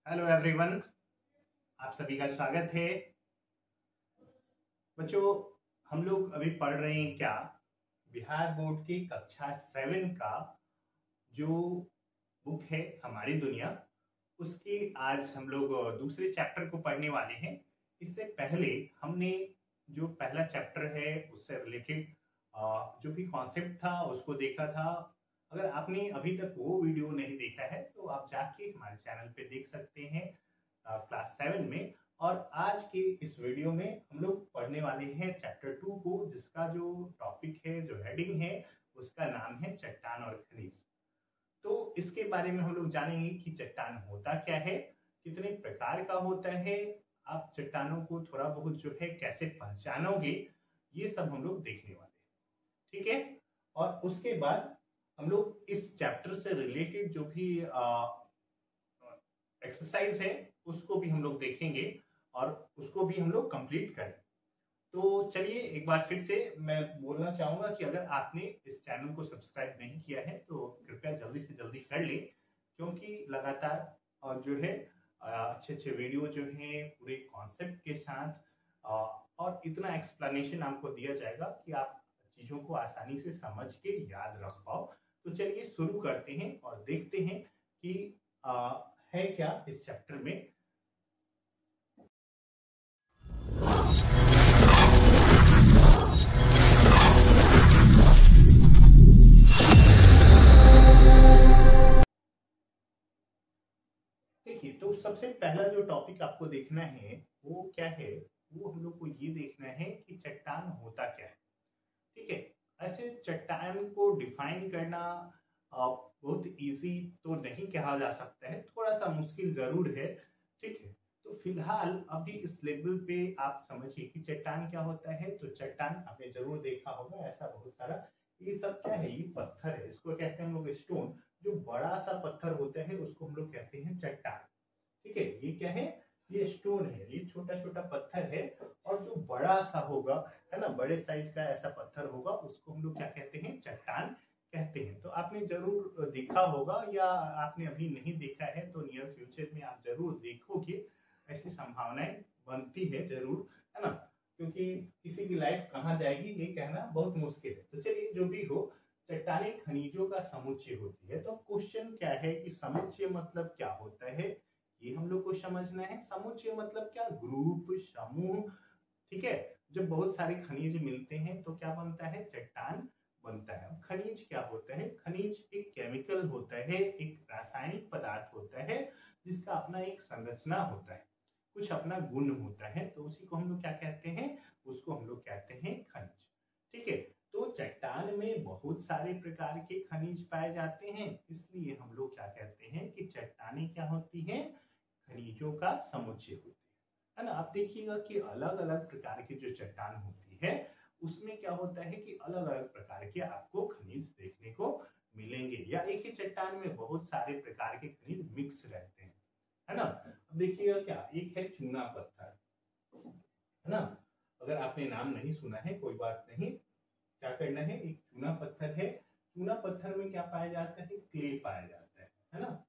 Hello everyone, आप सभी का स्वागत है। बच्चों, हम लोग अभी पढ़ रहे हैं क्या, बिहार बोर्ड की कक्षा 7 का जो बुक है हमारी दुनिया, उसकी आज हम लोग दूसरे चैप्टर को पढ़ने वाले हैं। इससे पहले हमने जो पहला चैप्टर है उससे रिलेटेड जो भी कॉन्सेप्ट था उसको देखा था। अगर आपने अभी तक वो वीडियो नहीं देखा है तो आप जाके हमारे चैनल पे देख सकते हैं क्लास 7 में। और आज के इस वीडियो में हम लोग पढ़ने वाले हैं चैप्टर 2 को, जिसका जो टॉपिक है, जो हेडिंग है, उसका नाम है चट्टान और खनिज। तो इसके बारे में हम लोग जानेंगे कि चट्टान होता क्या है, कितने प्रकार का होता है, आप चट्टानों को थोड़ा बहुत जो है कैसे पहचानोगे, ये सब हम लोग देखने वाले हैं। ठीक है। और उसके बाद हम लोग इस चैप्टर से रिलेटेड जो भी एक्सरसाइज है उसको भी हम लोग देखेंगे और उसको भी हम लोग कंप्लीट करें। तो चलिए, एक बार फिर से मैं बोलना चाहूंगा कि अगर आपने इस चैनल को सब्सक्राइब नहीं किया है तो कृपया जल्दी से जल्दी कर ले, क्योंकि लगातार और जो है अच्छे अच्छे वीडियो जो है पूरे कॉन्सेप्ट के साथ और इतना एक्सप्लेनेशन आपको दिया जाएगा कि आप चीजों को आसानी से समझ के याद रख पाओ। तो चलिए शुरू करते हैं और देखते हैं कि है क्या इस चैप्टर में। देखिए, तो सबसे पहला जो टॉपिक आपको देखना है वो क्या है, वो हम लोग को ये देखना है कि चट्टान होता क्या है। ठीक है। ऐसे चट्टान को डिफाइन करना बहुत इजी तो नहीं कहा जा सकता है, थोड़ा सा मुश्किल जरूर है। ठीक है। तो फिलहाल अभी इस लेवल पे आप समझिए कि चट्टान क्या होता है। तो चट्टान आपने जरूर देखा होगा, ऐसा बहुत सारा, ये सब क्या है, ये पत्थर है, इसको कहते हैं हम लोग स्टोन। जो बड़ा सा पत्थर होता है उसको हम लोग कहते हैं चट्टान। ठीक है। ये क्या है, ये स्टोन है, ये छोटा छोटा पत्थर है। और जो बड़ा सा होगा, है ना, बड़े साइज का ऐसा पत्थर होगा, उसको हम लोग क्या कहते हैं, चट्टान कहते हैं। तो आपने जरूर देखा होगा, या आपने अभी नहीं देखा है तो नियर फ्यूचर में आप जरूर देखोगे, ऐसी संभावनाएं बनती है जरूर, है ना, क्योंकि किसी की लाइफ कहाँ जाएगी ये कहना बहुत मुश्किल है। तो चलिए, जो भी हो, चट्टानें खनिजों का समुच्चय होती है। तो क्वेश्चन क्या है कि समुच्चय मतलब क्या होता है, ये हम लोग को समझना है। समुच्चय मतलब क्या, ग्रुप, समूह। ठीक है। जब बहुत सारे खनिज मिलते हैं तो क्या बनता है, चट्टान बनता है। खनिज क्या होता है, खनिज एक केमिकल होता है, एक रासायनिक पदार्थ होता है जिसका अपना एक संरचना होता है, कुछ अपना गुण होता है। तो उसी को हम लोग क्या कहते हैं, उसको हम लोग कहते हैं खनिज। ठीक है। तो चट्टान में बहुत सारे प्रकार के खनिज पाए जाते हैं, इसलिए हम लोग क्या कहते हैं कि चट्टानें क्या होती हैं, खनिजों का समुच्चय होती है ना। आप देखिएगा कि अलग अलग प्रकार की जो चट्टान होती है उसमें क्या होता है कि अलग अलग प्रकार के आपको खनिज देखने को मिलेंगे, या एक ही चट्टान में बहुत सारे प्रकार के खनिज मिक्स रहते हैं, है ना। अब देखिएगा क्या, एक है चूना पत्थर, है ना। अगर आपने नाम नहीं सुना है कोई बात नहीं, क्या करना है, एक चूना पत्थर है। चूना पत्थर में क्या पाया जाता है, क्ले पाया जाता है ना।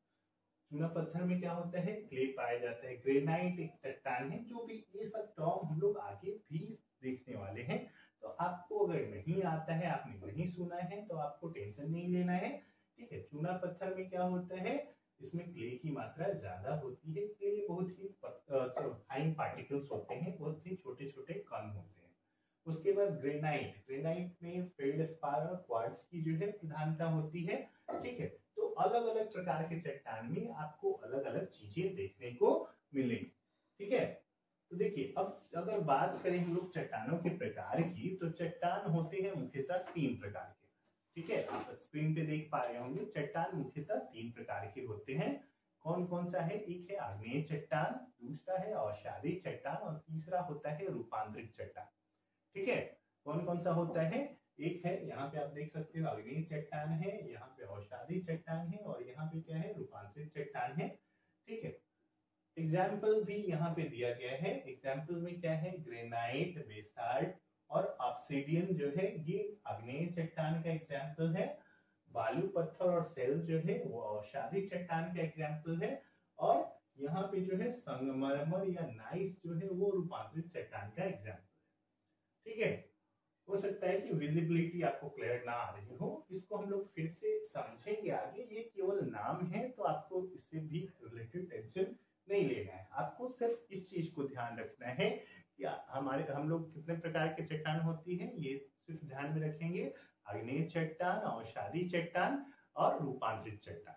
चूना पत्थर में क्या होता है, क्ले पाया जाता है। ग्रेनाइट एक चट्टान है। जो भी ये सब टर्म हम लोग आगे भी देखने वाले हैं। तो आपको अगर नहीं आता है, आपने नहीं सुना है, तो आपको टेंशन नहीं लेना है। ठीक है। चूना पत्थर में क्या होता है, इसमें क्ले की मात्रा ज्यादा होती है। क्ले बहुत ही फाइन पार्टिकल्स होते हैं, बहुत ही छोटे छोटे कण होते हैं। उसके बाद ग्रेनाइट, ग्रेनाइट में फेल्डस्पार और क्वार्ट्ज की जो है प्रधानता होती है। ठीक है। तो अलग अलग प्रकार के चट्टान में आपको अलग अलग चीजें देखने को मिलेंगी। ठीक है। तो देखिए, अब अगर बात करें हम लोग चट्टानों के प्रकार की, तो चट्टान होते हैं मुख्यतः 3 प्रकार के। ठीक है। आप स्क्रीन पे देख पा रहे होंगे, चट्टान मुख्यतः 3 प्रकार के होते हैं। कौन कौन सा है, एक है आग्नेय चट्टान, दूसरा है औषाधी चट्टान, और तीसरा होता है रूपांतरित चट्टान। ठीक है। कौन कौन सा होता है, एक है, यहाँ पे आप देख सकते हो, आग्नेय चट्टान है, यहाँ पे औषाधी चट्टान है, और यहाँ पे क्या है, रूपांतरित चट्टान है। ठीक है। एग्जाम्पल भी यहाँ पे दिया गया है। एग्जाम्पल में क्या है, ग्रेनाइट, बेसाल्ट और ऑब्सिडियन जो है, ये आग्नेय चट्टान का एग्जाम्पल है। बालू, पत्थर और सेल जो है वो औषाधी चट्टान का एग्जाम्पल है। और यहाँ पे जो है संगमरमर या नाइस जो है वो रूपांतरित चट्टान का एग्जाम्पल है। ठीक है, हो सकता है कि विजिबिलिटी आपको क्लियर ना आ रही हो, इसको हम लोग फिर से समझेंगे आगे। ये केवल नाम है, तो आपको इससे भी रिलेटेड टेंशन नहीं लेना है। आपको सिर्फ इस चीज को ध्यान रखना है कि हम लोग कितने प्रकार के चट्टान होती है, ये सिर्फ ध्यान में रखेंगे। आग्नेय चट्टान, अवसादी चट्टान और रूपांतरित चट्टान।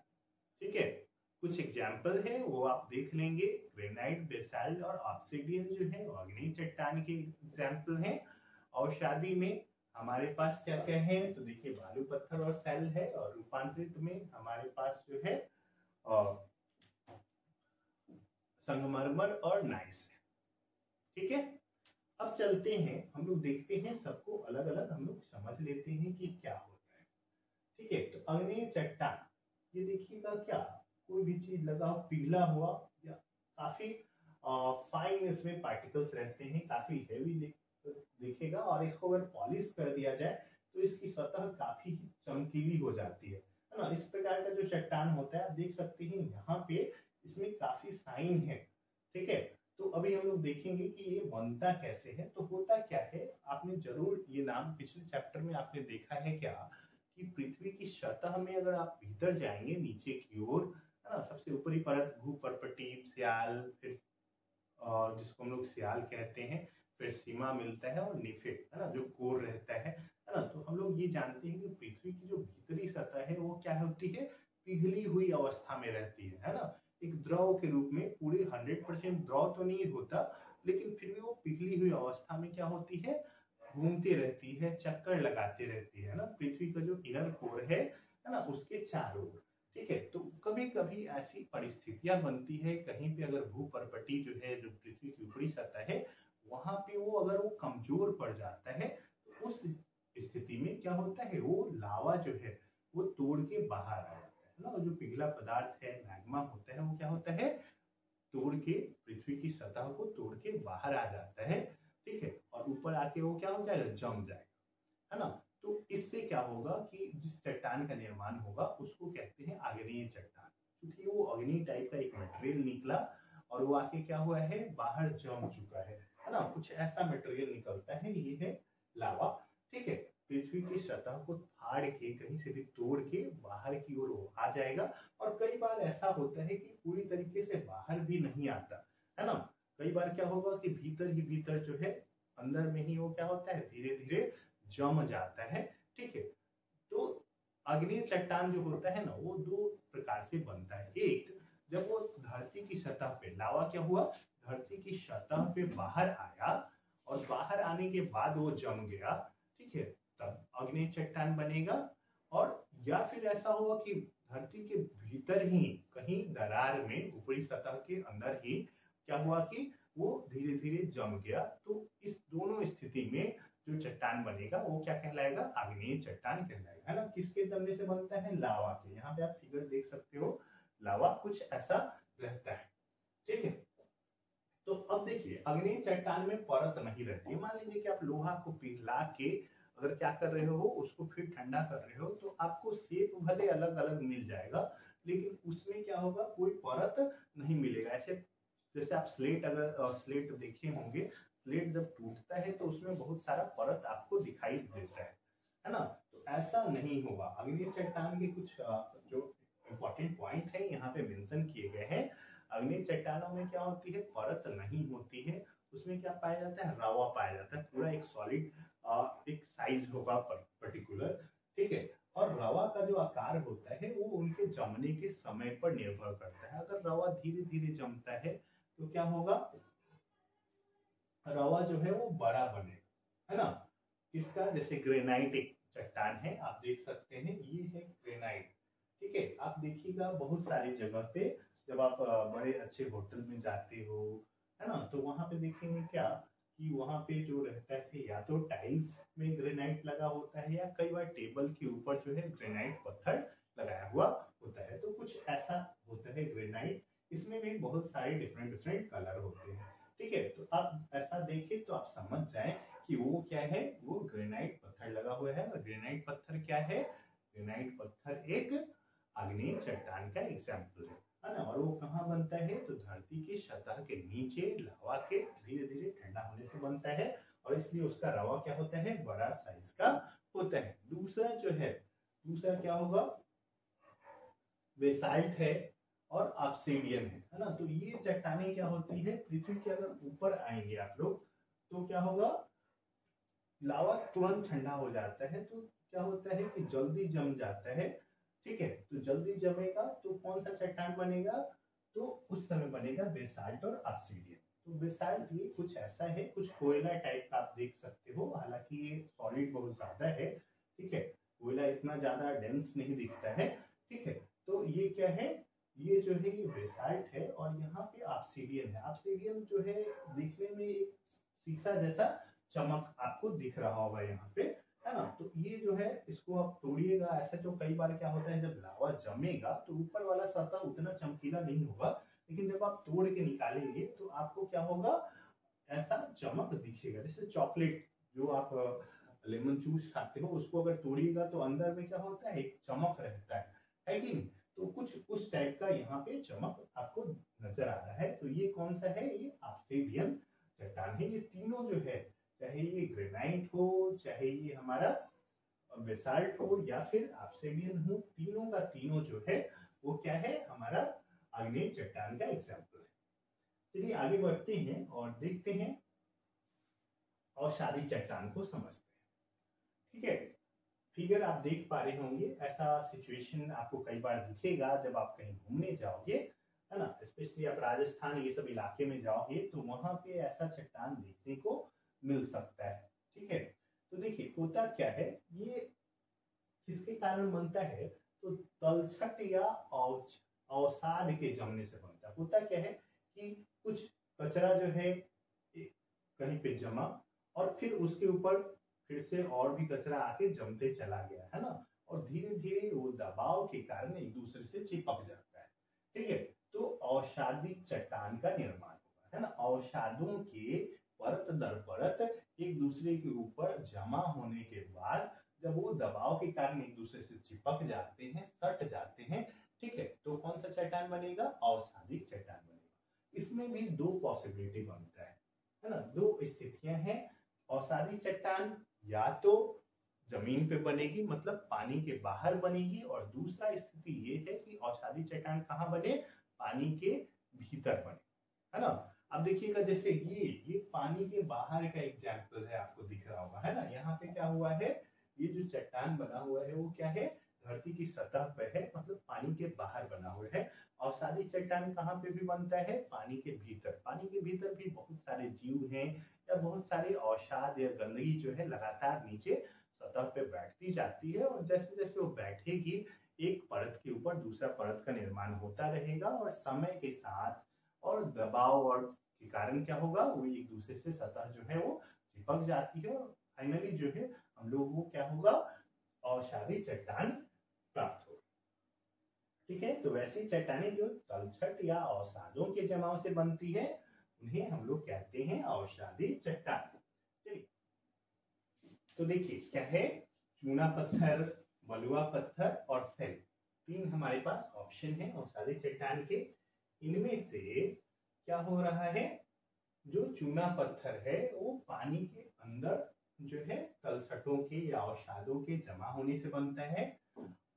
ठीक है, कुछ एग्जाम्पल है वो आप देख लेंगे। ग्रेनाइट, बेसाल्ट और ऑब्सिडियन जो है वो आग्नेय चट्टान के एग्जाम्पल हैं। अवसादी में हमारे पास क्या क्या है, तो देखिए बालू, पत्थर और सेल है। और रूपांतरित में हमारे पास जो है संगमरमर और नाइस है। ठीक है, अब चलते हैं, हम लोग देखते हैं, सबको अलग अलग हम लोग समझ लेते हैं कि क्या होता है। ठीक है, तो आग्नेय चट्टान, ये देखिएगा क्या कोई भी चीज लगा हो पिघला हुआ या काफी फाइन इसमें पार्टिकल्स रहते हैं, काफी हेवी दिखेगा। और इसको अगर पॉलिश कर दिया जाए तो इसकी सतह काफी चमकीली हो जाती है ना। इस प्रकार का जो चट्टान होता है आप देख सकते हैं यहाँ पे इसमें काफी साइन है। ठीक है, तो अभी हम लोग देखेंगे कि ये बनता कैसे है। तो होता क्या है, आपने जरूर ये नाम पिछले चैप्टर में आपने देखा है क्या, कि पृथ्वी की सतह में अगर आप भीतर जाएंगे नीचे की ओर, है ना, सबसे ऊपरी परत भूपर्पटी, स्याल, फिर जिसको हम लोग स्याल कहते हैं, फिर सीमा मिलता है और निफे, है ना, जो कोर रहता है ना। तो हम लोग ये जानते हैं कि पृथ्वी की जो भीतरी सतह है वो क्या होती है, पिघली हुई अवस्था में रहती है ना। एक द्रव के रूप में, पूरी 100% द्रव तो नहीं होता, लेकिन फिर भी वो पिघली हुई अवस्था में क्या होती है, घूमती रहती है, चक्कर लगाती रहती है ना, पृथ्वी का जो इनर कोर है ना, उसके चारों ओर। ठीक है, तो कभी कभी ऐसी परिस्थितियां बनती है, कहीं पे अगर भूपर्पटी जो है, जो पृथ्वी की ऊपरी सतह है, वहां पे वो अगर वो कमजोर पड़ जाता है, तो उस स्थिति में क्या होता है, वो लावा जो है वो तोड़ के बाहर आ जाता है ना। जो पिघला पदार्थ है, मैग्मा होता है, वो क्या होता है, तोड़ के पृथ्वी की सतह को तोड़ के बाहर आ जाता है। ठीक है, और ऊपर आके वो क्या हो जाएगा, जम जाएगा, है ना। तो इससे क्या होगा कि जिस चट्टान का निर्माण होगा उसको कहते हैं आग्नेय चट्टान, क्योंकि वो अग्नि टाइप का एक मटेरियल निकला और वो आके क्या हुआ है, बाहर जम चुका है ना। कुछ ऐसा मटेरियल निकलता है, ये है लावा। ठीक है, पृथ्वी की सतह को फाड़ के, कहीं से भी तोड़ के बाहर की ओर वो आ जाएगा। और कई बार ऐसा होता है कि पूरी तरीके से बाहर भी नहीं आता, है ना। कई बार क्या होगा कि भीतर ही भीतर जो है, अंदर में ही वो क्या होता है, धीरे धीरे जम जाता है। ठीक है, तो अग्नि चट्टान जो होता है ना, वो दो प्रकार से बनता है। एक, जब वो धरती की सतह पे, लावा क्या हुआ, धरती की सतह पे बाहर आया और बाहर आने के बाद वो जम गया, ठीक है, तब अग्नि चट्टान बनेगा। और या फिर ऐसा हुआ कि धरती के भीतर ही कहीं दरार में, ऊपरी सतह के अंदर ही क्या हुआ कि वो धीरे धीरे जम गया। तो इस दोनों स्थिति में जो चट्टान बनेगा वो क्या कहलाएगा, आग्नेय चट्टान कहलाएगा, है ना। किसके जमने से बनता है, लावा के। यहाँ पे आप फिगर देख सकते हो, लावा कुछ ऐसा रहता है। ठीक है, तो अब देखिए आग्नेय चट्टान में परत नहीं रहती है। मान लीजिए कि आप लोहा को पिघला के अगर क्या कर रहे हो, उसको फिर ठंडा कर रहे हो, तो आपको शेप भले अलग अलग मिल जाएगा, लेकिन उसमें क्या होगा, कोई परत नहीं मिलेगा। ऐसे जैसे आप स्लेट, अगर स्लेट देखे होंगे, स्लेट जब टूटता है तो उसमें बहुत सारा परत आपको दिखाई देता है ना। तो ऐसा नहीं होगा। आग्नेय चट्टान के कुछ जो इम्पोर्टेंट पॉइंट है यहाँ पे मेंशन किए गए हैं। आग्नेय चट्टानों में क्या होती है, परत नहीं होती है। उसमें क्या पाया जाता है, रवा पाया जाता है, पूरा एक सॉलिड एक साइज होगा पर्टिकुलर। ठीक है, और रवा का जो आकार होता है वो उनके जमने के समय पर निर्भर करता है। अगर रवा धीरे धीरे जमता है तो क्या होगा, रवा जो है वो बड़ा बनेगा, है ना। इसका जैसे ग्रेनाइट एक चट्टान है, आप देख सकते हैं, ये है ग्रेनाइट। ठीक है, आप देखिएगा बहुत सारी जगह पे, जब आप बड़े अच्छे होटल में जाते हो, है ना, तो वहां पे देखेंगे क्या कि वहां पे जो रहता है, या तो टाइल्स में ग्रेनाइट लगा होता है, या कई बार टेबल के ऊपर जो है ग्रेनाइट पत्थर लगाया हुआ होता है। तो कुछ ऐसा होता है ग्रेनाइट, इसमें भी बहुत सारे डिफरेंट डिफरेंट कलर होते हैं। ठीक है, तो आप ऐसा देखें तो आप समझ जाएं कि वो क्या है, वो ग्रेनाइट पत्थर लगा हुआ है। और ग्रेनाइट पत्थर क्या है, ग्रेनाइट पत्थर एक आग्नेय चट्टान का एग्जाम्पल है। है ना। और वो कहाँ बनता है, तो धरती की सतह के नीचे लावा के धीरे धीरे ठंडा होने से बनता है, और इसलिए उसका रवा क्या होता है, बड़ा साइज का होता है। दूसरा जो है, दूसरा क्या होगा, बेसाल्ट है और ऑब्सीडियन है ना। तो ये चट्टानें क्या होती है, पृथ्वी के अगर ऊपर आएंगे आप लोग तो क्या होगा, लावा तुरंत ठंडा हो जाता है, तो क्या होता है कि जल्दी जम जाता है। ठीक है, तो जल्दी जमेगा तो कौन सा चट्टान बनेगा, तो उस समय बनेगा बेसाल्ट और ऑब्सीडियन। तो बेसाल्ट ये कुछ ऐसा है, कुछ कोयला टाइप का आप देख सकते हो, हालांकि ये सॉलिड बहुत ज्यादा है। ठीक है, कोयला इतना ज्यादा डेंस नहीं दिखता है। ठीक है, तो ये क्या है, ये जो है ये बेसाल्ट है, और यहाँ पे ऑब्सीडियन है। ऑब्सीडियन जो है दिखने में एक शीशा जैसा चमक आपको दिख रहा होगा यहाँ पे, है ना। तो ये जो है इसको आप तोड़िएगा, ऐसा तो कई बार क्या होता है, जब लावा जमेगा तो ऊपर वाला सतह उतना चमकीला नहीं होगा, लेकिन जब आप तोड़ के निकालेंगे तो आपको क्या होगा, ऐसा चमक दिखेगा। जैसे चॉकलेट जो आप लेमन जूस खाते हो, उसको अगर तोड़िएगा तो अंदर में क्या होता है, एक चमक रहता है कि नहीं। तो कुछ उस टाइप का यहाँ पे चमक आपको नजर आ रहा है। तो ये कौन सा है, ये ऑब्सीडियन चट्टान है। ये तीनों जो है, चाहे ये ग्रेनाइट हो, चाहे ये हमारा बेसाल्ट हो, या फिर ऑब्सीडियन हो, तीनों का तीनों जो है वो क्या है, हमारा आग्नेय चट्टान का एग्जाम्पल है। चलिए आगे बढ़ते हैं और देखते हैं अवसादी चट्टान को समझते हैं। ठीक है, फिगर आप देख पा रहे होंगे, ऐसा सिचुएशन आपको कई बार दिखेगा जब आप कहीं घूमने जाओगे, है ना। स्पेशली आप राजस्थान ये सब इलाके में जाओगे तो वहां पे ऐसा चट्टान देखने को मिल सकता है। ठीक है, तो देखिए होता क्या है, ये किसके कारण बनता है, तो तलछट या अवसाद के जमने से बनता है। होता क्या है कि कुछ कचरा जो है कहीं पे जमा, और फिर उसके ऊपर फिर से और भी कचरा आके जमते चला गया, है ना। और धीरे धीरे वो दबाव के कारण एक दूसरे से चिपक जाता है। ठीक है, तो अवसादी चट्टान का निर्माण होगा, है ना। अवसादों के परत दर परत एक दूसरे के ऊपर जमा होने के बाद जब वो दबाव के कारण एक दूसरे से चिपक जाते हैं, सट जाते हैं, ठीक है, तो कौन सा चट्टान बनेगा, अवसादी चट्टान बनेगा। इसमें भी दो पॉसिबिलिटी बनता है ना, दो स्थितियां हैं। अवसादी चट्टान या तो जमीन पे बनेगी, मतलब पानी के बाहर बनेगी, और दूसरा स्थिति ये है कि अवसादी चट्टान कहाँ बने, पानी के भीतर बने, है ना। अब देखिएगा, जैसे ये पानी के बाहर का एग्जाम्पल है, आपको दिख रहा होगा, है ना। यहाँ पे क्या हुआ है, ये जो चट्टान बना हुआ है वो क्या है, धरती की सतह पे है, मतलब पानी के बाहर बना हुआ है। अवसादी चट्टान कहाँ पे भी बनता है, पानी के भीतर। पानी के भीतर भी बहुत सारे जीव हैं, या बहुत सारे अवसाद या गंदगी जो है लगातार नीचे सतह पे बैठती जाती है, और जैसे जैसे वो बैठेगी एक परत के ऊपर दूसरा परत का निर्माण होता रहेगा, और समय के साथ और दबाव और के कारण क्या होगा, वो एक दूसरे से सतह जो है वो चिपक जाती है, और फाइनली जो है हम लोगों को क्या होगा, अवसादी चट्टान प्राप्त होगी। ठीक है, तो वैसी चट्टानें जो तलछट या अवसादों के जमाव से बनती है उन्हें हम लोग कहते हैं अवसादी चट्टान। चलिए, तो देखिए क्या है, चूना पत्थर, बलुआ पत्थर और सेल, तीन हमारे पास ऑप्शन है अवसादी चट्टान के। इनमें से क्या हो रहा है, जो चूना पत्थर है वो पानी के अंदर जो है तलछटों के या अवसादों के जमा होने से बनता है,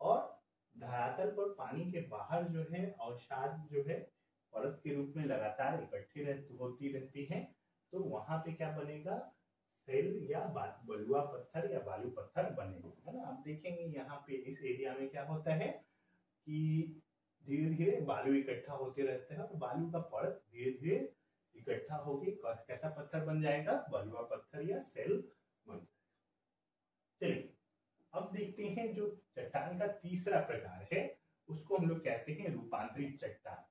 और धरातल पर पानी के बाहर जो है अवसाद जो है परत के रूप में लगातार इकट्ठी होती रहती है, तो वहां पे क्या बनेगा, सेल या बलुआ पत्थर या बालू पत्थर बनेगा, है ना। आप देखेंगे यहाँ पे इस एरिया में क्या होता है कि धीरे धीरे बालू इकट्ठा होते रहते हैं, और बालू का परत धीरे धीरे इकट्ठा होके कैसा पत्थर बन जाएगा, बलुआ पत्थर या सेल बन जाएगा। चलिए अब देखते हैं जो चट्टान का तीसरा प्रकार है, उसको हम लोग कहते हैं रूपांतरित चट्टान।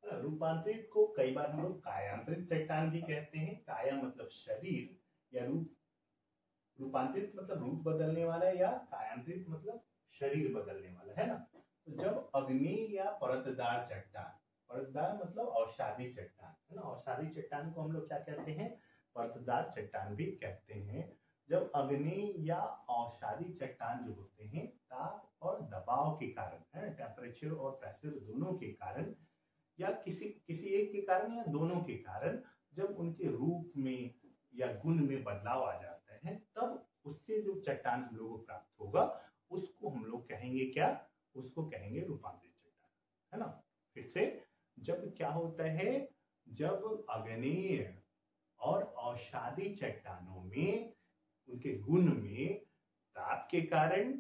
रूपांतरित को कई बार हम लोग कायांतरित चट्टान भी कहते हैं। काया मतलब शरीर, या रूपांतरित मतलब रूप बदलने वाला, या कायांतरित मतलब शरीर बदलने वाला, है ना। तो जब अग्नि या परतदार चट्टान, परतदार मतलब अवसादी चट्टान, है ना, अवसादी चट्टान को हम लोग क्या कहते हैं, परतदार चट्टान भी कहते हैं। जब अग्नि या अवसादी चट्टान जो होते हैं ताप और और दबाव के कारण, है टेम्परेचर और प्रेशर दोनों के कारण, या किसी एक के कारण या दोनों के कारण जब उनके रूप में या गुण में बदलाव आ जाता है, तब उससे जो चट्टान हम लोगों को प्राप्त होगा उसको हम लोग कहेंगे क्या, उसको कहेंगे रूपांतरित चट्टान, है ना। फिर से, जब क्या होता है, जब आग्नेय और अवसादी चट्टानों में उनके गुण में ताप के कारण,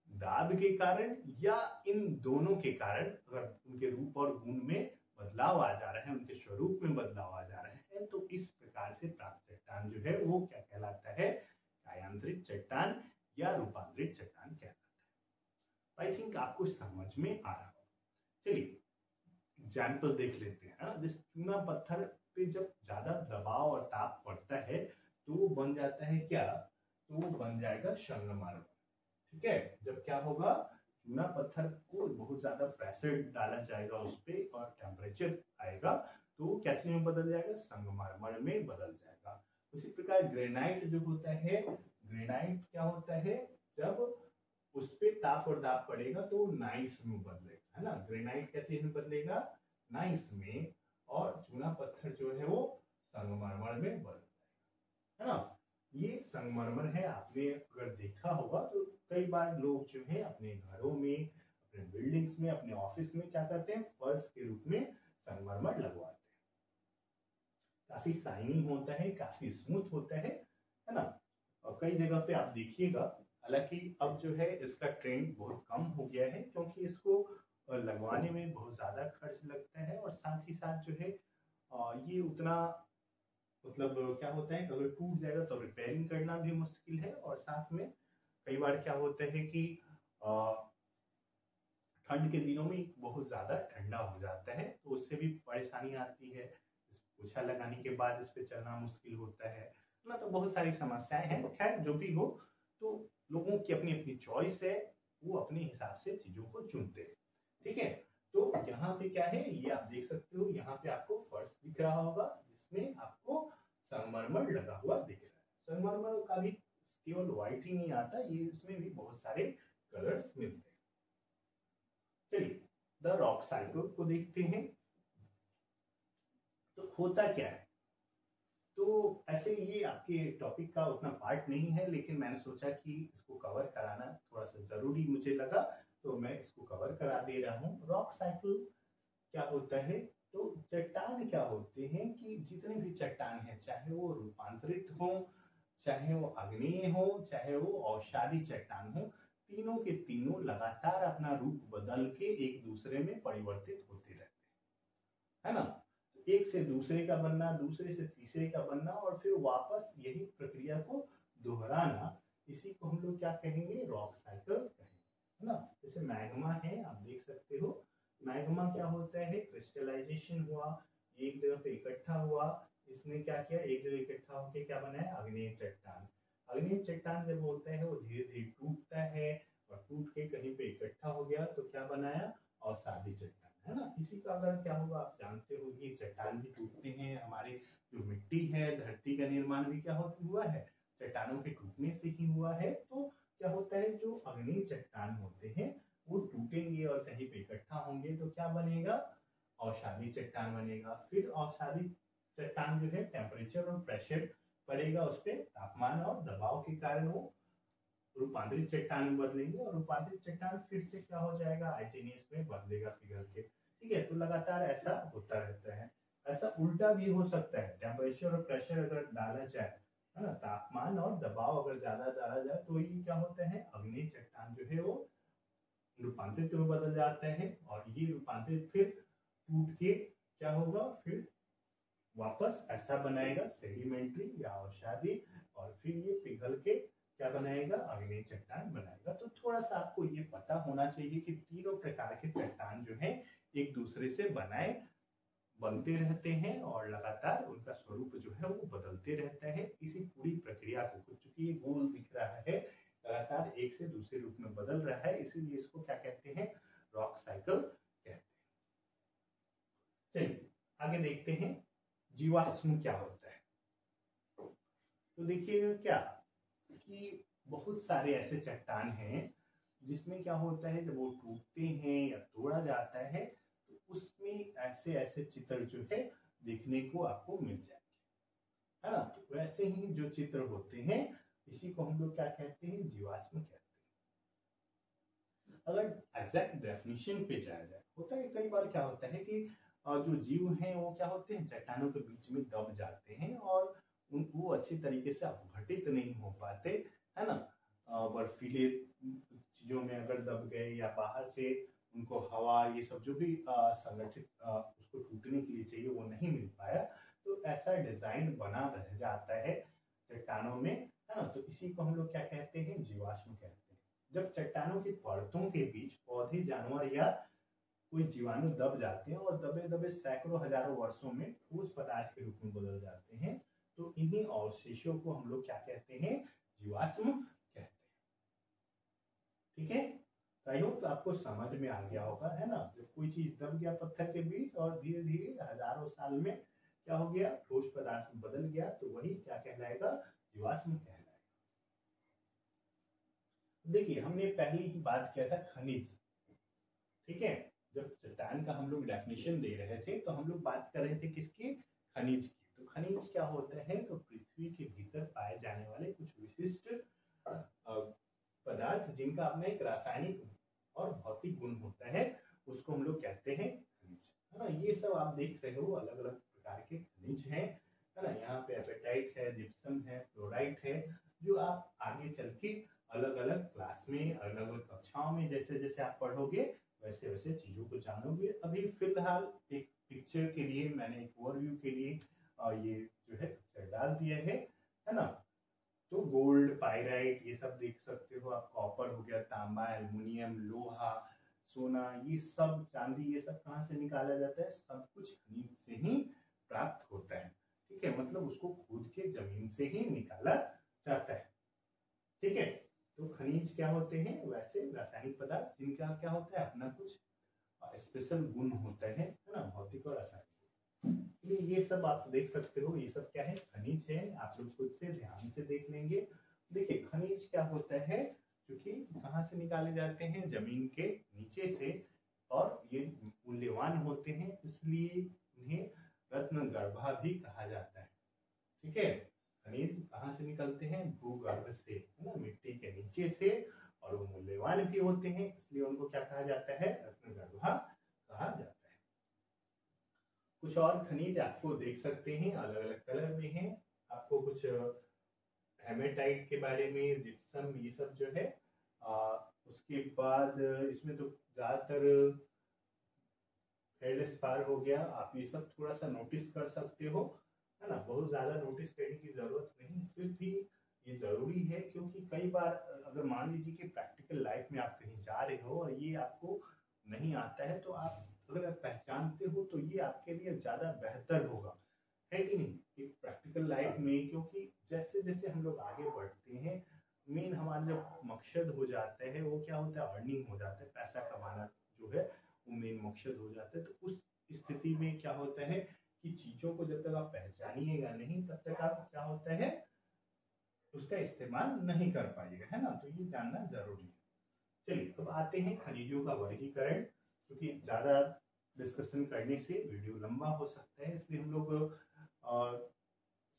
दाब के कारण या इन दोनों के कारण अगर उनके रूप और गुण में बदलाव आ जा रहा है, उनके स्वरूप में बदलाव आ जा रहा है, तो इस प्रकार से प्राप्त चट्टान जो है वो क्या कहलाता है, कायांतरित चट्टान या रूपांतरित चट्टान कहलाता है। आई थिंक आपको समझ में आ रहा हो। चलिए एग्जाम्पल देख लेते हैं, है ना। जिस चूना पत्थर पे जब ज्यादा दबाव और ताप पड़ता है तो वो बन जाता है क्या, तो वो बन जाएगा संगमरमर। ठीक है, जब क्या होगा, चूना पत्थर को बहुत ज्यादा प्रेशर डाला जाएगा उस पे और टेम्परेचर आएगा तो वो क्या चीज में बदल जाएगा, संगमरमर में बदल जाएगा। उसी प्रकार ग्रेनाइट जो होता है, ग्रेनाइट क्या होता है, जब उस पे ताप और दाब पड़ेगा तो नाइस में बदलेगा, है ना। ग्रेनाइट क्या चीज में बदलेगा, नाइस में, और चूना पत्थर जो है वो संगमरमर में बदल जाएगा, है ना। ये संगमरमर है, आपने अगर देखा होगा तो कई बार लोग जो है अपने घरों में, अपने बिल्डिंग्स में, अपने ऑफिस में क्या करते हैं, फर्श के रूप में संगमरमर लगवाते हैं। काफी शाइनिंग होता है, काफी स्मूथ होता है ना। और कई जगह पे आप देखिएगा, हालांकि अब जो है इसका ट्रेंड बहुत कम हो गया है क्योंकि इसको लगवाने में बहुत ज्यादा खर्च लगता है और साथ ही साथ जो है ये उतना मतलब क्या होता है, अगर टूट जाएगा तो रिपेयरिंग करना भी मुश्किल है, और साथ में कई बार क्या होता है कि ठंड के दिनों में बहुत ज्यादा ठंडा हो जाता है तो उससे भी परेशानी आती है। पोछा लगाने के बाद इस पे चलना मुश्किल होता है ना, तो बहुत सारी समस्याएं हैं। खैर जो भी हो, तो लोगों की अपनी अपनी चॉइस है, वो अपने हिसाब से चीजों को चुनते हैं। ठीक है, तो यहाँ पे क्या है, ये आप देख सकते हो, यहाँ पे आपको फर्श दिख रहा होगा जिसमें आपको संगमरमर लगा हुआ दिख रहा है। संगमरमर का भी केवल व्हाइट ही नहीं आता, ये इसमें भी बहुत सारे कलर्स मिलते हैं। चलिए द रॉक साइकिल को देखते हैं। तो होता क्या है, तो ऐसे ये आपके टॉपिक का उतना पार्ट नहीं है, लेकिन मैंने सोचा कि इसको कवर कराना थोड़ा सा जरूरी मुझे लगा, तो मैं इसको कवर करा दे रहा हूँ। रॉक साइकिल क्या होता है, तो चट्टान क्या होते हैं कि जितने भी चट्टान हैं, चाहे वो रूपांतरित हो, चाहे वो आग्नेय हो, चाहे वो अवसादी चट्टान हो, तीनों के तीनों लगातार अपना रूप बदल के एक दूसरे में परिवर्तित होते रहते हैं, है ना। एक से दूसरे का बनना, दूसरे से तीसरे का बनना, और फिर वापस यही प्रक्रिया को दोहराना, इसी को हम लोग क्या कहेंगे, रॉक साइकिल कहेंगे, है ना। जैसे मैग्मा है, आप देख सकते हो, मैग्मा क्या होता है, क्रिस्टलाइजेशन हुआ, एक जगह पे इकट्ठा हुआ, इसने क्या किया, एक जगह इकट्ठा होकर क्या बनाया, आग्नेय चट्टान। आग्नेय चट्टान जब होता है वो धीरे धीरे टूटता है, और टूट के कहीं पे इकट्ठा हो गया तो क्या बनाया, अवसादी चट्टान, है ना। इसी का अगर क्या होगा, आप जानते हो ये चट्टान भी टूटते हैं, हमारे जो मिट्टी है, धरती का निर्माण भी क्या हुआ है, चट्टानों के टूटने से ही हुआ है। तो क्या होता है, जो आग्नेय चट्टान होते हैं वो टूटेंगे और कहीं पे इकट्ठा होंगे तो क्या बनेगा, अवसादी चट्टान बनेगा। फिर अवसादी चट्टान जो है, टेम्परेचर और प्रेशर पड़ेगा उस पर, तापमान और दबाव के कारण वो रूपांतरित चट्टान में बदलेंगे, और रूपांतरित चट्टान फिर से क्या हो जाएगा, आइचनियस में बदलेगा पिघल के। ठीक है, तो लगातार ऐसा होता रहता है। ऐसा उल्टा भी हो सकता है, टेम्परेचर और प्रेशर अगर डाला जाए, है ना, तापमान और दबाव अगर ज्यादा डाला जाए तो ये क्या होता है, आग्नेय चट्टान जो है वो रूपांतरित में बदल जाता है, और ये रूपांतरित फिर टूट के क्या होगा, फिर वापस ऐसा बनाएगा, सेडिमेंट्री या अवसादी, और फिर ये पिघल के क्या बनाएगा, आग्नेय चट्टान बनाएगा। तो थोड़ा सा आपको ये पता होना चाहिए कि तीनों प्रकार के चट्टान जो है एक दूसरे से बनते रहते हैं, और लगातार उनका स्वरूप जो है वो बदलते रहता है। इसी पूरी प्रक्रिया को, चूंकि ये गोल दिख रहा है, लगातार एक से दूसरे रूप में बदल रहा है, इसीलिए इसको क्या कहते हैं, रॉक साइकिल कहते हैं। चलिए आगे देखते हैं, जीवाश्म क्या होता है। तो देखिएगा क्या कि बहुत सारे ऐसे चट्टान हैं जिसमें क्या होता है जब वो टूटते हैं या तोड़ा जाता है तो उसमें ऐसे ऐसे चित्र जो है देखने को आपको मिल जाएंगे, है ना। तो वैसे ही जो चित्र होते हैं इसी को हम लोग क्या कहते हैं, जीवाश्म कहते हैं। अगर एग्जैक्ट डेफिनेशन पे जाया जाए, होता है कई बार क्या होता है कि जो जीव हैं वो क्या होते हैं चट्टानों के बीच में दब जाते हैं और उनको अच्छी तरीके से अपघटित नहीं हो पाते, है ना। बर्फीले चीजों में अगर दब गए या बाहर से उनको हवा ये सब जो भी संगठित उसको टूटने के लिए चाहिए वो नहीं मिल पाया, तो ऐसा डिजाइन बना रह जाता है चट्टानों में, है ना। तो इसी को हम लोग क्या कहते हैं, जीवाश्म कहते हैं। जब चट्टानों की परतों के बीच पौधे, जानवर या कोई जीवाणु दब जाते हैं और दबे दबे सैकड़ों हजारों वर्षों में ठोस पदार्थ के रूप में बदल जाते हैं, तो इन्हीं अवशेषों को हम लोग क्या कहते हैं, जीवाश्म कहते हैं। ठीक है, आई होप आपको समझ में आ गया होगा, है ना। जब कोई चीज दब गया पत्थर के बीच और धीरे धीरे हजारों साल में क्या हो गया, ठोस पदार्थ में बदल गया, तो वही क्या कहलाएगा, जीवाश्म कहलाएगा। देखिए हमने पहले ही बात किया था खनिज, ठीक है। जब चट्टान का हम लोग डेफिनेशन दे रहे थे तो हम लोग बात कर रहे थे किसकी, खनिज की। तो खनिज क्या होता है, तो पृथ्वी के भीतर पाए जाने वाले कुछ विशिष्ट पदार्थ जिनका अपना एक रासायनिक और भौतिक गुण होता है, उसको हम लोग कहते हैं खनिज, है ना। ये सब आप देख रहे हो अलग अलग प्रकार के खनिज हैं, है ना। यहाँ पे एपेटाइट है, जिप्सम है, फ्लोराइट है, जो आप आगे चल के अलग अलग क्लास में, अलग अलग कक्षाओं में जैसे जैसे आप पढ़ोगे वैसे वैसे चीजों को जानोगे। अभी फिलहाल एक पिक्चर के लिए मैंने एक ओवरव्यू के लिए ये जो है पिक्चर डाल दिया है ना। तो गोल्ड, पाइराइट ये सब देख सकते हो आप, कॉपर हो गया, तांबा, एल्युमिनियम, लोहा, सोना, ये सब, चांदी, ये सब कहाँ से निकाला जाता है, सब कुछ खनिज से ही प्राप्त होता है। ठीक है, मतलब उसको खोद के जमीन से ही निकाला जाता है। ठीक है, तो खनिज क्या होते हैं, वैसे रासायनिक पदार्थ जिनका क्या होता है अपना कुछ स्पेशल गुण होता है ना, भौतिक और रासायनिक। ये सब आप देख सकते हो, ये सब क्या है, खनिज है। आप लोग खुद से ध्यान से देख लेंगे। देखिए खनिज क्या होता है, क्योंकि कहाँ से निकाले जाते हैं, जमीन के नीचे से, और ये मूल्यवान होते हैं इसलिए इन्हें रत्न गर्भा भी कहा जाता है। ठीक है, खनिज कहाँ से निकलते हैं, भूगर्भ से, है ना, मिट्टी के नीचे से, और वो मूल्यवान भी होते हैं इसलिए उनको क्या कहा जाता है, रत्नगर्भा कहा जाता है। कुछ और खनिज आपको देख सकते हैं, अलग अलग कलर में हैं। आपको कुछ हेमेटाइट के बारे में, जिप्सम, ये सब जो है उसके बाद इसमें तो ज्यादातर फेल्डस्पार हो गया, आप ये सब थोड़ा सा नोटिस कर सकते हो, है ना। बहुत ज्यादा नोटिस करने की जरूरत नहीं, फिर भी ये जरूरी है, क्योंकि कई बार अगर मान लीजिए कि प्रैक्टिकल लाइफ में आप कहीं जा रहे हो और ये आपको नहीं आता है, तो आप अगर आप पहचानते हो तो ये आपके लिए ज्यादा बेहतर होगा, है कि नहीं, एक प्रैक्टिकल लाइफ में। क्योंकि जैसे जैसे हम लोग आगे बढ़ते हैं, मेन हमारा जो मकसद हो जाता है वो क्या होता है, अर्निंग हो जाता है, पैसा कमाना जो है वो मेन मकसद हो जाता है। तो उस स्थिति में क्या होता है कि चीजों को जब तक आप पहचानिएगा नहीं तब तक आप क्या होता है उसका इस्तेमाल नहीं कर पाइएगा, है ना। तो ये जानना जरूरी है। चलिए अब आते हैं खनिजों का वर्गीकरण, क्योंकि ज्यादा डिस्कशन करने से वीडियो लंबा हो सकता है, इसलिए हम लोग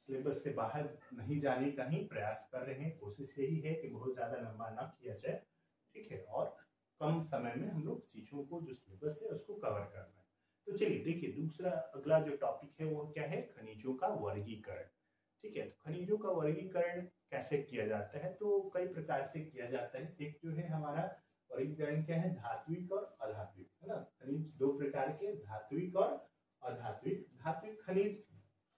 सिलेबस से बाहर नहीं जाने का ही प्रयास कर रहे हैं। कोशिश यही है कि बहुत ज्यादा लंबा ना किया जाए, ठीक है, और कम समय में हम लोग चीजों को जो सिलेबस है उसको कवर करना है। तो चलिए देखिए, दूसरा अगला जो टॉपिक है वो क्या है, खनिजों का वर्गीकरण। ठीक है, तो खनिजों का वर्गीकरण कैसे किया जाता है, तो कई प्रकार से किया जाता है। एक जो है हमारा वर्गीकरण क्या है, धात्विक और अधात्विक, है ना। खनिज दो प्रकार के, धात्विक और अधात्विक। धात्विक खनिज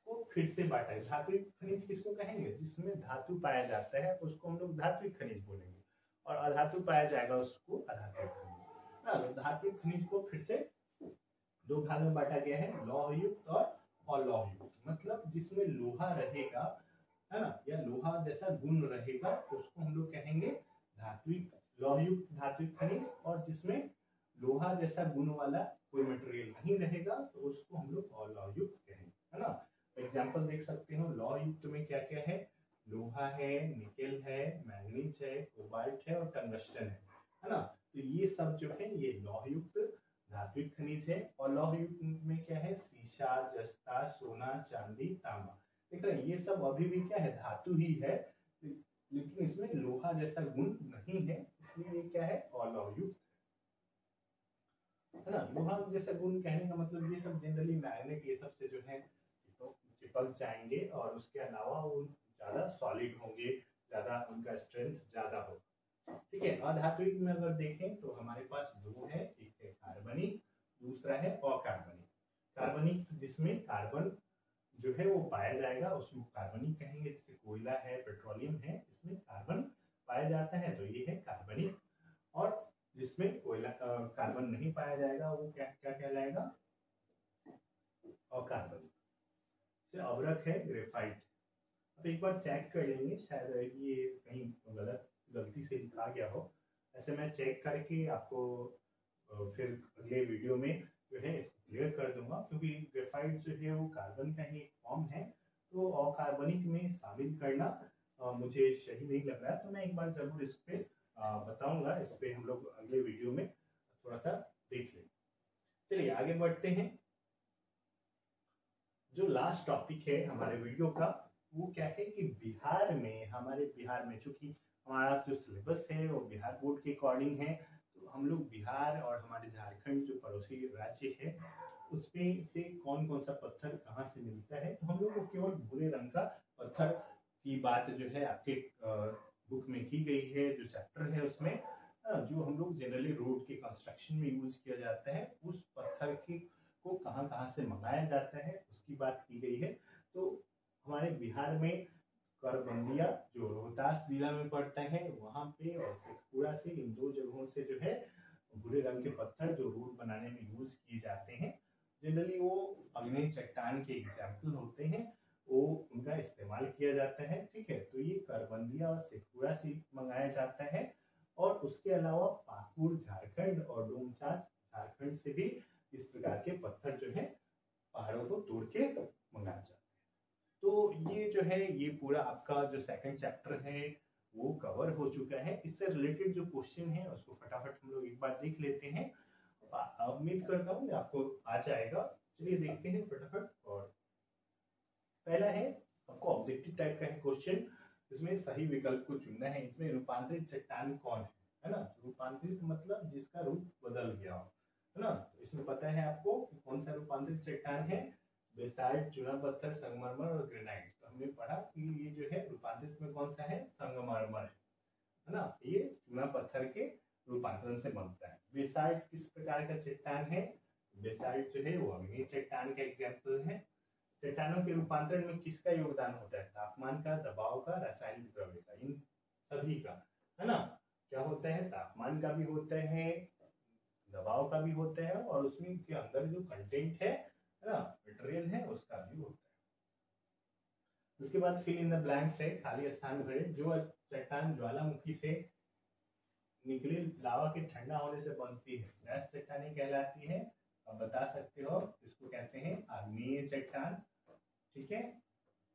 को फिर से बांटा है। धात्विक खनिज किसको कहेंगे, जिसमें धातु पाया जाता है उसको हम लोग धात्विक खनिज बोलेंगे, और अधातु पाया जाएगा उसको अधात्विक खनिज। तो धात्विक खनिज को फिर से दो भाग में बांटा गया है, लौह युक्त और अलौह युक्त। मतलब जिसमें लोहा रहेगा, है ना, या लोहा जैसा गुण रहेगा उसको हम लोग कहेंगे धात्विक, लौह युक्त धात्विक खनिज। और जिसमें लोहा जैसा गुण वाला कोई मटेरियल नहीं रहेगा तो उसको हम लोग अलौह युक्त कहेंगे, है ना। एग्जाम्पल देख सकते हो, लौह युक्त में क्या क्या है, लोहा है, निकेल है, मैंगनीज है, कोबाल्ट है और टंगस्टन है ना। सब जो है ये लौह युक्त धात्विक खनिज है। और लौह युक्त में क्या है, सीसा, जस्ता, सोना, चांदी, तांबा। देख रहे हैं ये सब अभी भी क्या है, धातु ही है, लेकिन इसमें लोहा जैसा गुण नहीं है, इसलिए ये क्या है, अलौह युक्त है ना। लोहा जैसा गुण कहने का मतलब ये सब जनरली मैग्नेट ये सब से जो है चिपक जाएंगे और उसके अलावा वो ज्यादा सॉलिड होंगे, ज्यादा उनका स्ट्रेंथ ज्यादा होगा। ठीक है। अधात्विक में अगर देखें तो हमारे पास दो है, एक है कार्बनिक, दूसरा है अकार्बनिक। कार्बनिक जिसमें कार्बन जो है वो पाया जाएगा उसको कार्बनिक कहेंगे, जैसे कोयला है, पेट्रोलियम है, इसमें कार्बन पाया जाता है तो ये है कार्बनिक। और जिसमें कोयला कार्बन नहीं पाया जाएगा वो क्या क्या कहलाएगा, अकार्बनिक। अभ्रक है ग्रेफाइट। अब एक बार चेक कर लेंगे, शायद ये कहीं गलती से लिखा गया हो, ऐसे मैं चेक करके आपको फिर अगले वीडियो में जो है क्लियर कर दूंगा, क्योंकि ग्रेफाइट जो है वो कार्बन का ही फॉर्म है, तो अकार्बनिक में शामिल करना मुझे सही नहीं लग रहा है, तो मैं एक बार जरूर इस पे बताऊंगा। इस पे हम लोग अगले वीडियो में थोड़ा सा देख लेंगे। चलिए आगे बढ़ते हैं। जो लास्ट टॉपिक है हमारे वीडियो का वो क्या है कि हमारे बिहार में, चूंकि हमारा जो सिलेबस है वो बिहार बोर्ड के अकॉर्डिंग है, तो हम लोग बिहार और हमारे झारखंड जो पड़ोसी राज्य है उसमें से कौन कौन सा पत्थर कहाँ से मिलता है, तो हम लोग को केवल भूरे रंग का पत्थर की बात जो है आपके बुक में की गई है, जो चैप्टर है उसमें जो हम लोग जनरली रोड के कंस्ट्रक्शन में यूज किया जाता है उस पत्थर की को कहाँ कहाँ से मंगाया जाता है उसकी बात की गई है। तो हमारे बिहार में करबंदिया जो रोहतास जिला में पड़ता है वहां पे, और शेखपुरा से, इन दो जगहों से जो है भूरे रंग के पत्थर जो रोड बनाने में यूज किए जाते हैं, जनरली वो अग्नि चट्टान के एग्जाम्पल होते हैं, वो उनका इस्तेमाल किया जाता है। ठीक है, तो ये करबंदिया और शेखपुरा से मंगाया जाता है, और उसके अलावा पाकुड़ झारखंड और डोमचांच झारखंड से भी इस प्रकार के पत्थर जो है पहाड़ों को तोड़ के मंगाया जाता है। तो ये जो है ये पूरा आपका जो सेकंड चैप्टर है वो कवर हो चुका है। इससे रिलेटेड जो क्वेश्चन है उसको फटाफट हम लोग एक बार देख लेते हैं। उम्मीद करता हूँ आपको आ जाएगा। चलिए देखते हैं फटाफट। और पहला है आपको ऑब्जेक्टिव टाइप का है क्वेश्चन, इसमें सही विकल्प को चुनना है। इसमें रूपांतरित चट्टान कौन है ना। रूपांतरित मतलब जिसका रूप बदल गया हो, है ना। तो इसमें पता है आपको कौन सा रूपांतरित चट्टान है, बेसाल्ट, चूना पत्थर, संगमरमर और ग्रेनाइट। तो हमने पढ़ा कि ये जो है रूपांतरित में कौन सा है, संगमरमर है ना। ये चूना पत्थर के रूपांतरण से बनता है। बेसाल्ट किस प्रकार का चट्टान है, बेसाल्ट जो है वो अग्नि चट्टान का एग्जाम्पल है। चट्टानों के रूपांतरण में किसका योगदान होता है, तापमान का, दबाव का, रासायनिक द्रव्य का, इन सभी का, है ना। क्या होता है, तापमान का भी होता है, दबाव का भी होता है, और उसमें के अंदर जो कंटेंट है ना, मटेरियल है, उसका भी होता है। उसके बाद फिल इन द ब्लैंक्स है, खाली स्थान भरें। जो चट्टान ज्वालामुखी से निकली लावा के ठंडा होने से बनती है गैस चट्टानें कहलाती है। अब बता सकते हो, इसको कहते हैं आग्नेय चट्टान। ठीक है,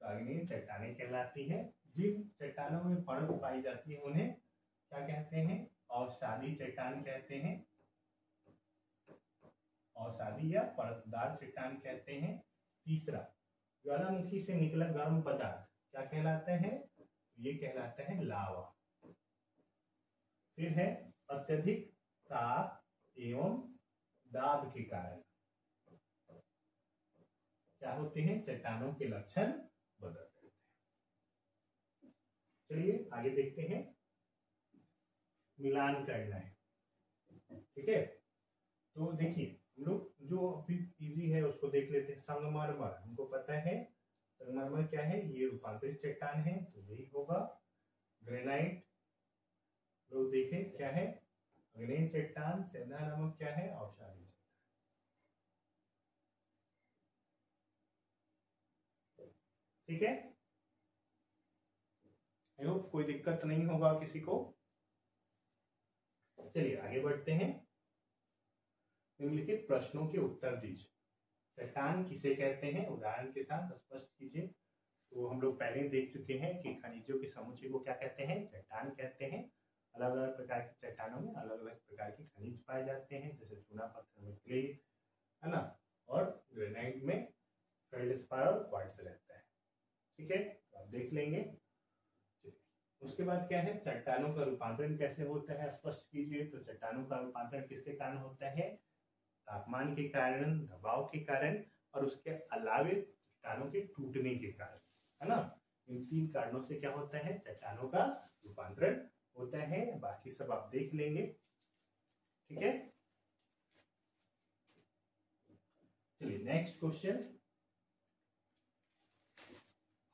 तो आग्नेय चट्टानें कहलाती है। जिन चट्टानों में परत पाई जाती है उन्हें क्या कहते हैं, अवसादी चट्टान कहते हैं। अवसादी या परतदार चट्टान कहते हैं। तीसरा, ज्वालामुखी से निकला गर्म पदार्थ क्या कहलाता है, ये कहलाता है लावा। फिर है अत्यधिक ताप एवं दाब के कारण क्या होते हैं, चट्टानों के लक्षण बदल जाते हैं। चलिए आगे देखते हैं, मिलान करना है। ठीक है, तो देखिए हम लोग जो अभी इजी है उसको देख लेते हैं। संगमरमर हमको पता है, संगमरमर क्या है, ये रूपांतरित चट्टान है, तो यही होगा। ग्रेनाइट लोग देखें क्या है, अग्नेय चट्टान। सेंधा नमक क्या है, अवसादी चट्टान। ठीक है, आई होप कोई दिक्कत नहीं होगा किसी को। चलिए आगे बढ़ते हैं। निम्नलिखित प्रश्नों के उत्तर दीजिए। चट्टान किसे कहते हैं, उदाहरण के साथ स्पष्ट कीजिए। तो हम लोग पहले देख चुके हैं कि खनिजों के समुच्चय को क्या कहते हैं, चट्टान कहते हैं। अलग अलग प्रकार की चट्टानों में अलग अलग प्रकार के खनिज पाए जाते हैं, जैसे चूना पत्थर में क्ले, है ना, और ग्रेनाइट में फेल्डस्पार और क्वार्ट्ज रहता है। ठीक है, तो आप देख लेंगे। उसके बाद क्या है, चट्टानों का रूपांतरण कैसे होता है स्पष्ट कीजिए। तो चट्टानों का रूपांतरण किसके कारण होता है, तापमान के कारण, दबाव के कारण, और उसके अलावे चट्टानों के टूटने के कारण, है ना। इन 3 कारणों से क्या होता है, चट्टानों का रूपांतरण होता है। बाकी सब आप देख लेंगे। ठीक है, चलिए नेक्स्ट क्वेश्चन।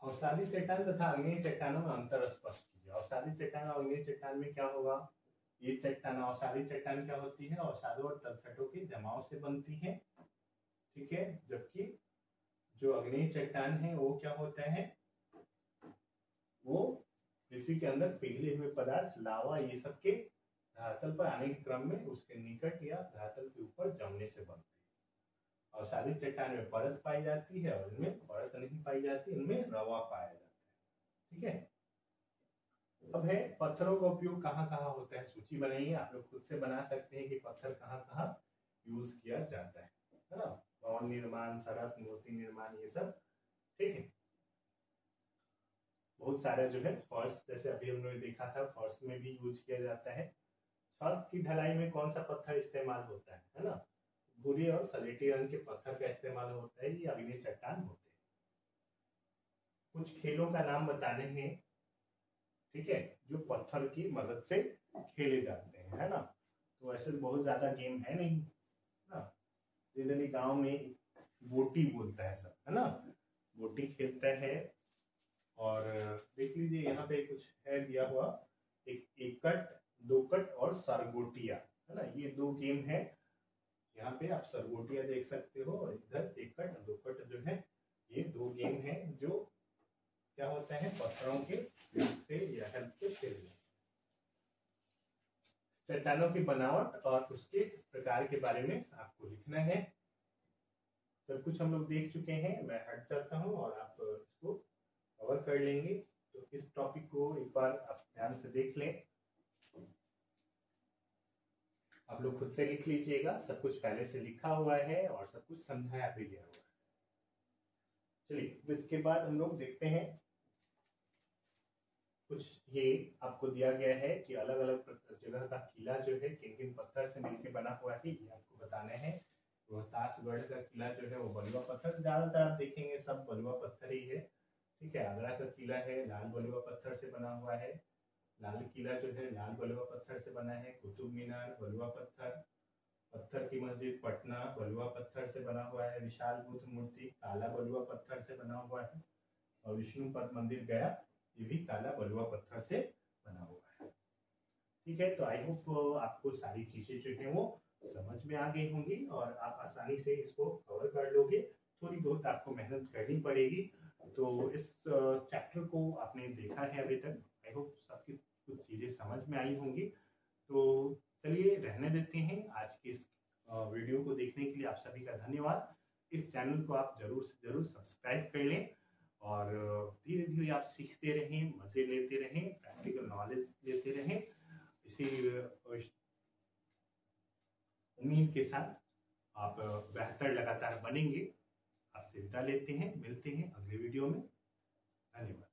अवसादी चट्टान तथा आग्नेय चट्टानों में अंतर स्पष्ट कीजिए। अवसादी चट्टान और आग्नेय चट्टान में क्या होगा, ये चट्टान, अवसादी चट्टान क्या होती है, अवसादों और तलछटों के जमाव से बनती है। ठीक है, जबकि जो आग्नेय चट्टान है वो क्या होता है, वो पृथ्वी के अंदर पिघले हुए पदार्थ, लावा, ये सब के धरातल पर आने के क्रम में उसके निकट या धरातल के ऊपर जमने से बनती है। अवसादी चट्टान में परत पाई जाती है और इनमें परत नहीं पाई जाती, इनमें रवा पाया जाता है। ठीक है, अब है पत्थरों का उपयोग कहाँ कहाँ होता है, सूची बनाइए। आप लोग खुद से बना सकते हैं कि पत्थर कहाँ कहाँ यूज किया जाता है ना। भवन निर्माण, सड़क, मूर्ति निर्माण, ये सब। ठीक है, बहुत सारे जो है फर्श, जैसे अभी हमने देखा था, फर्श में भी यूज किया जाता है। छत की ढलाई में कौन सा पत्थर इस्तेमाल होता है ना, भूरे और सलेटी रंग के पत्थर का इस्तेमाल होता है, ये आग्नेय चट्टान होते हैं। कुछ खेलों का नाम बताने हैं, ठीक है, जो पत्थर की मदद से खेले जाते हैं, है ना। तो ऐसे बहुत ज्यादा गेम है नहीं ना, जनरली गांव में गोटी बोलता है सब, है ना, गोटी खेलता है। और देख लीजिए यहाँ पे कुछ है दिया हुआ, एक कट, 2 कट और सरगोटिया, है ना, ये 2 गेम है। यहाँ पे आप सरगोटिया देख सकते हो, और इधर 1 कट 2 कट जो है, ये 2 गेम है जो क्या होता है, पत्थरों के से या हेल्प से खेलने। चट्टानों की बनावट और उसके प्रकार के बारे में आपको लिखना है। सब कुछ हम लोग देख चुके हैं, मैं हट जाता हूँ और आप इसको कवर कर लेंगे। तो इस टॉपिक को एक बार आप ध्यान से देख लें, आप लोग खुद से लिख लीजिएगा। सब कुछ पहले से लिखा हुआ है और सब कुछ समझाया भी गया हुआ है। चलिए, इसके बाद हम लोग देखते हैं कुछ। ये आपको दिया गया है कि अलग अलग जगह का किला जो है किन किन पत्थर से मिलकर बना हुआ है, ये आपको बताना है। रोहतासगढ़ का किला जो है वो बलुआ पत्थर, ज्यादातर आप देखेंगे सब बलुआ पत्थर ही है। ठीक है, आगरा का किला है लाल बलुआ पत्थर से बना हुआ है। लाल किला जो है लाल बलुआ पत्थर से बना है। कुतुब मीनार बलुआ पत्थर। पत्थर की मस्जिद पटना बलुआ पत्थर से बना हुआ है। विशाल बुद्ध मूर्ति काला बलुआ पत्थर से बना हुआ है। और विष्णुपद मंदिर गया, ये भी काला बलुआ पत्थर से बना हुआ है। ठीक है, तो आई होप आपको सारी चीजें जो है वो समझ में आ गई होंगी और आप आसानी से इसको कवर कर लोगे। थोड़ी बहुत आपको मेहनत करनी पड़ेगी। तो इस चैप्टर को आपने देखा है अभी तक, आई होप सबकी कुछ चीजें समझ में आई होंगी। तो चलिए रहने देते हैं। आज के इस वीडियो को देखने के लिए आप सभी का धन्यवाद। इस चैनल को आप जरूर से जरूर सब्सक्राइब कर लें और धीरे धीरे आप सीखते रहें, मजे लेते रहें, प्रैक्टिकल नॉलेज लेते रहें। इसी उम्मीद के साथ आप बेहतर लगातार बनेंगे। आपसे विदा लेते हैं, मिलते हैं अगले वीडियो में। धन्यवाद।